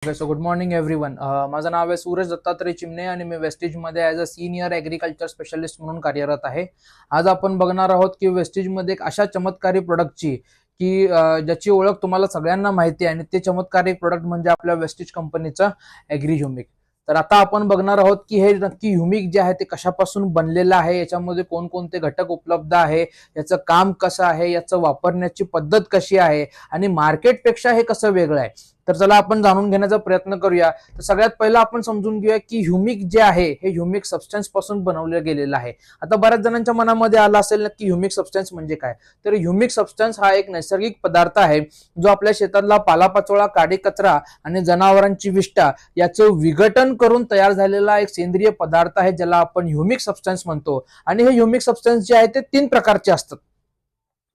So good morning everyone. माझं नाव आहे सूरज दत्तात्रय चिमणे आणि मी वेस्टेजमध्ये as a senior agriculture specialist म्हणून कार्यरत आहे. आज आपण बघणार आहोत की वेस्टेजमध्ये एक अशा चमत्कारी प्रोडक्टची की ज्याची ओळख तुम्हाला सगळ्यांना माहिती आहे आणि ते चमत्कारी प्रोडक्ट म्हणजे आपल्या वेस्टेज कंपनीचं ॲग्रीह्युमिक. तर आता आपण बघणार आहोत की हे नक्की ह्युमिक जे आहे ते कशापासून बनलेलं आहे, याच्यामध्ये कोणकोणते घटक उपलब्ध आहे, याचं काम कसं आहे, याचं वापरण्याची पद्धत कशी आहे आणि मार्केटपेक्षा हे कसं वेगळं आहे. तर चला आपण जाणून घेण्याचा प्रयत्न करूया. तर सगळ्यात पहिलं आपण समजून घेऊया की ह्युमिक जे आहे हे ह्युमिक सबस्टन्स पासून बनवलं गेलेलं आहे. आता बऱ्याच जणांच्या मनामध्ये आलं असेल की ह्युमिक सबस्टन्स म्हणजे काय. तर ह्युमिक सबस्टन्स हा एक नैसर्गिक पदार्थ आहे जो आपल्या शेतातला पालापाचोळा, काडी कचरा आणि जनावरांची विष्ठा याचं विघटन करून तयार झालेला एक सेंद्रिय पदार्थ आहे, ज्याला आपण ह्युमिक सबस्टन्स म्हणतो. आणि हे ह्युमिक सबस्टन्स जे आहे ते 3 प्रकारचे असतात.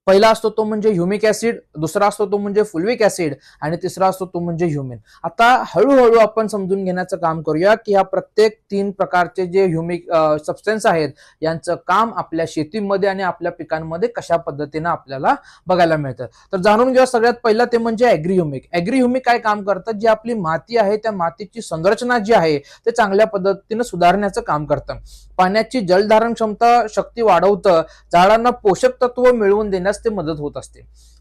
पहिला असतो तो म्हणजे ह्युमिक ऍसिड, दुसरा असतो तो म्हणजे फुल्विक ऍसिड आणि तिसरा असतो तो म्हणजे ह्युमिन. आता हळूहळू आपण समजून घेण्याचं काम करूया की ह्या प्रत्येक 3 प्रकारचे जे ह्युमिक सबस्टन्स आहेत यांचं काम आपल्या शेतीमध्ये आणि आपल्या पिकांमध्ये कशा पद्धतीने आपल्याला बघायला मिळतं. तर जाणून घेऊया सगळ्यात पहिला ते म्हणजे ॲग्रीह्युमिक. ॲग्रीह्युमिक काय काम करतं, जी आपली माती आहे त्या मातीची संरचना जी आहे ते चांगल्या पद्धतीने सुधारण्याचं काम करतं. पाण्याची जलधारण क्षमता शक्ती वाढवतं, झाडांना पोषक तत्व मिळवून देण्यास ते मदत होत असते.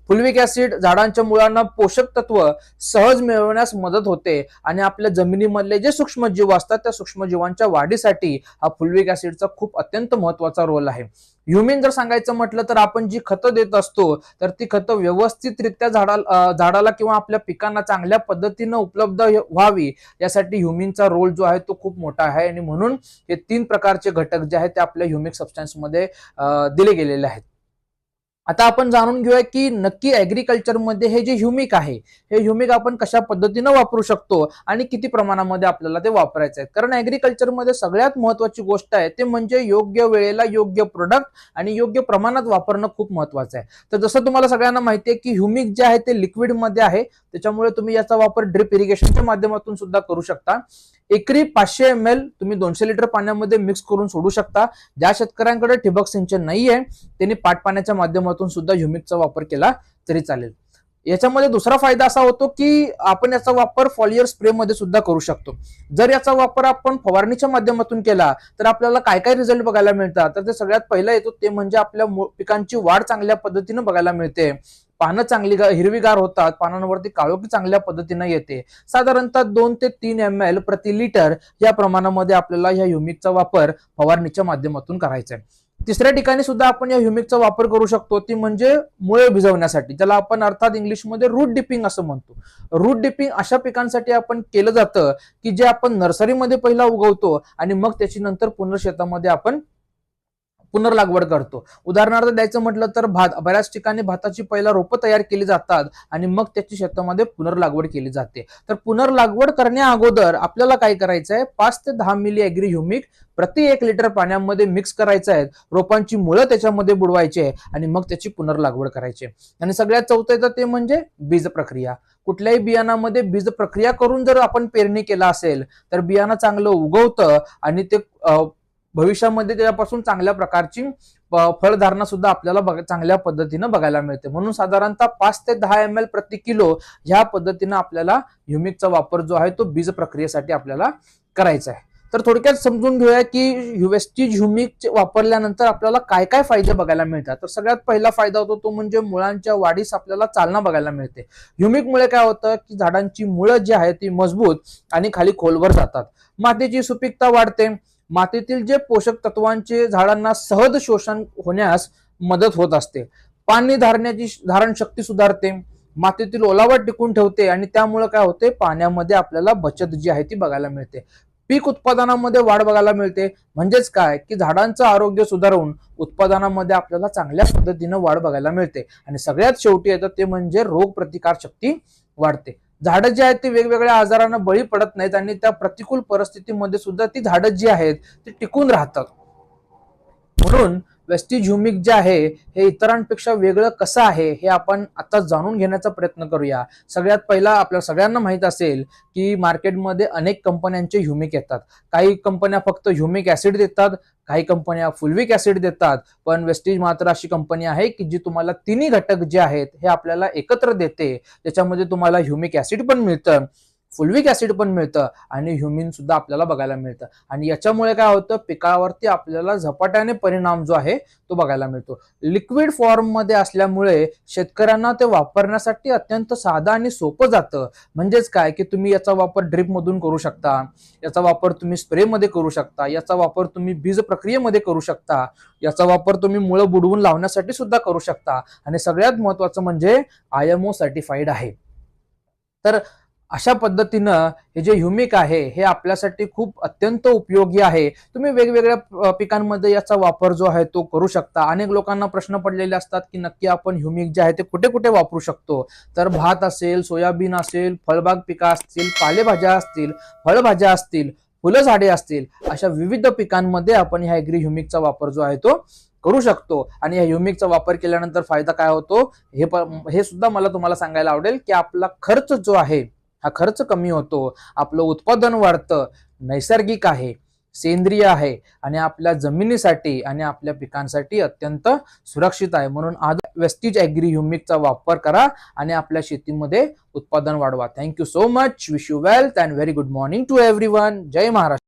फुल्विक ऍसिड झाडांच्या मुळांना पोषक तत्व सहज मिळवण्यास मदत होते आणि आपल्या जमिनीमधले जे सूक्ष्मजीव असतात त्या सूक्ष्मजीवांच्या वाढीसाठी हा फुल्विक ऍसिडचा खूप अत्यंत महत्वाचा रोल आहे. ह्युमिन जर सांगायचं म्हटलं तर आपण जी खतं देत असतो तर ती खतं व्यवस्थितरित्या झाडाला किंवा आपल्या पिकांना चांगल्या पद्धतीनं उपलब्ध व्हावी यासाठी ह्युमिनचा रोल जो आहे तो खूप मोठा आहे आणि म्हणून हे 3 प्रकारचे घटक जे आहेत ते आपल्या ह्युमिक सबस्टन्स मध्ये दिले गेलेले आहेत. आता आपण जाणून घेऊया की नक्की ऍग्रीकल्चरमध्ये हे जे ह्युमिक आहे हे ह्युमिक आपण कशा पद्धतीनं वापरू शकतो आणि किती प्रमाणामध्ये आपल्याला ते वापरायचं आहे. कारण ऍग्रीकल्चरमध्ये सगळ्यात महत्वाची गोष्ट आहे ते म्हणजे योग्य वेळेला योग्य प्रोडक्ट आणि योग्य प्रमाणात वापरणं खूप महत्वाचं आहे. तर जसं तुम्हाला सगळ्यांना माहिती आहे की ह्युमिक जे आहे ते लिक्विडमध्ये आहे, त्याच्यामुळे तुम्ही याचा वापर ड्रिप इरिगेशनच्या माध्यमातून सुद्धा करू शकता. एकरी 500 ml तुम्ही 200 लिटर पाण्यामध्ये मिक्स करून सोडू शकता. ज्या शेतकऱ्यांकडे ठिबक सिंचन नाहीये त्यांनी पाटपाण्याच्या माध्यमातून सुद्धा ह्युमिकचा वापर केला तरी चालेल. याच्यामध्ये दुसरा फायदा असा होतो की आपण याचा वापर फॉलियर स्प्रे मध्ये सुद्धा करू शकतो. जर याचा वापर आपण फवारणीच्या माध्यमातून केला तर आपल्याला काय काय रिझल्ट बघायला मिळतात, तर ते सगळ्यात पहिला येतो ते म्हणजे आपल्या पिकांची वाढ चांगल्या पद्धतीने बघायला मिळते. पानं चांगली हिरवीगार होतात, पानांवरती काळोखी चांगल्या पद्धतीने येते. साधारणतः 2 ते 3 ml प्रति लिटर या प्रमाणामध्ये आपल्याला या ह्युमिकचा वापर फवारणीच्या माध्यमातून करायचा आहे. तिसऱ्या ठिकाणी सुद्धा आपण या ह्युमिकचा वापर करू शकतो ती म्हणजे मुळे भिजवण्यासाठी, ज्याला आपण अर्थात इंग्लिशमध्ये रूट डिपिंग असं म्हणतो. रूट डिपिंग अशा पिकांसाठी आपण केलं जातं की जे आपण नर्सरीमध्ये पहिला उगवतो आणि मग त्याची नंतर पुन्हा शेतामध्ये आपण पुनर्लागवड करतो. उदाहरणार्थ द्यायचं म्हटलं तर भात, बऱ्याच ठिकाणी भाताची पहिला रोपं तयार केली जातात आणि मग त्याची शेतामध्ये पुनर्लागवड केली जाते. तर पुनर्लागवड करण्या अगोदर आपल्याला काय करायचं आहे, 5 ते 10 मिली ॲग्रीह्युमिक प्रति 1 लिटर पाण्यामध्ये मिक्स करायचं आहे. रोपांची मुळं त्याच्यामध्ये बुडवायची आहे आणि मग त्याची पुनर्लागवड करायची. आणि सगळ्यात चौथं येतं ते म्हणजे बीज प्रक्रिया. कुठल्याही बियाणामध्ये बीज प्रक्रिया करून जर आपण पेरणी केला असेल तर बियाणं चांगलं उगवतं आणि ते भविष्यामध्ये त्याच्यापासून चांगल्या प्रकारची फळधारणा सुद्धा आपल्याला चांगल्या पद्धतीनं बघायला मिळते. म्हणून साधारणतः 5 ते 10 ml प्रति किलो ह्या पद्धतीनं आपल्याला ह्युमिकचा वापर जो आहे तो बीज प्रक्रियेसाठी आपल्याला करायचा आहे. तर थोडक्यात समजून घेऊया की वेस्टेज ह्युमिक वापरल्यानंतर आपल्याला काय काय फायदे बघायला मिळतात. तर सगळ्यात पहिला फायदा होतो तो म्हणजे मुळांच्या वाढीस आपल्याला चालना बघायला मिळते. ह्युमिकमुळे काय होतं की झाडांची मुळं जी आहे ती मजबूत आणि खाली खोलवर जातात. मातीची सुपीकता वाढते. मातीतील जे पोषक तत्वांचे झाडांना सहज शोषण होण्यास मदत होत असते. पाणी धारण शक्ती सुधारते. मातीतील ओलावा टिकून ठेवते आणि त्यामुळे काय होते, पाण्यामध्ये आपल्याला बचत जी आहे ती बघायला मिळते. पीक उत्पादनामध्ये वाढ बघायला मिळते. म्हणजेच काय की झाडांचं आरोग्य सुधारून उत्पादनामध्ये आपल्याला चांगल्या पद्धतीनं वाढ बघायला मिळते. आणि सगळ्यात शेवटी येतं ते म्हणजे रोग प्रतिकार शक्ती वाढते. झाडं जी आहेत ती वेगवेगळ्या आजारांना बळी पडत नाहीत आणि त्या प्रतिकूल परिस्थितीमध्ये सुद्धा ती झाडं जी आहेत ती टिकून राहतात. म्हणून वेस्टेज ह्युमिक जे आहे हे इतरांपेक्षा वेगळं कसं आहे हे आपण आता जाणून घेण्याचा प्रयत्न करूया. सगळ्यात पहिला आपल्या सगळ्यांना माहित असेल की मार्केटमध्ये अनेक कंपन्यांचे ह्युमिक येतात. काही कंपन्या फक्त ह्युमिक ऍसिड देतात, काही कंपन्या फुल्विक ऍसिड देतात, पण वेस्टेज मात्र अशी कंपनी आहे की जी तुम्हाला तिन्ही घटक जे आहेत हे आपल्याला एकत्र देते. त्याच्यामध्ये तुम्हाला ह्युमिक ऍसिड पण मिळतं, फुल्विक ऍसिड पण मिळतं आणि ह्युमिन सुद्धा आपल्याला बघायला मिळतं. आणि याच्यामुळे काय होतं, पिकावरती आपल्याला झपाट्याने परिणाम जो आहे तो बघायला मिळतो. लिक्विड फॉर्म मध्ये असल्यामुळे शेतकऱ्यांना ते वापरण्यासाठी अत्यंत साधं आणि सोपं जातं. म्हणजेच काय की तुम्ही याचा वापर ड्रिप मधून करू शकता, याचा वापर तुम्ही स्प्रे मध्ये करू शकता, याचा वापर तुम्ही बीज प्रक्रियेमध्ये करू शकता, याचा वापर तुम्ही मुळं बुडवून लावण्यासाठी सुद्धा करू शकता आणि सगळ्यात महत्वाचं म्हणजे IMO सर्टिफाईड आहे. तर अशा पद्धतीनं हे जे ह्युमिक आहे हे आपल्यासाठी खूप अत्यंत उपयोगी आहे. तुम्ही वेगवेगळ्या पिकांमध्ये याचा वापर जो आहे तो करू शकता. अनेक लोकांना प्रश्न पडलेले असतात की नक्की आपण ह्युमिक जे आहे ते कुठे कुठे वापरू शकतो. तर भात असेल, सोयाबीन असेल, फळबाग पिका असतील, पालेभाज्या असतील, फळभाज्या असतील, फुलं झाडे असतील, अशा विविध पिकांमध्ये आपण ह्या ॲग्री ह्युमिकचा वापर जो आहे तो करू शकतो. आणि या ह्युमिकचा वापर केल्यानंतर फायदा काय होतो हे सुद्धा मला तुम्हाला सांगायला आवडेल की आपला खर्च जो आहे हा खर्च कमी होतो, आपलं उत्पादन वाढतं, नैसर्गिक आहे, सेंद्रिय आहे आणि आपल्या जमिनीसाठी आणि आपल्या पिकांसाठी अत्यंत सुरक्षित आहे. म्हणून आज वेस्टीज ॲग्री ह्युमिकचा वापर करा आणि आपल्या शेतीमध्ये उत्पादन वाढवा. Thank you so much. Wish you wealth and very good morning to everyone. जय महाराष्ट्र.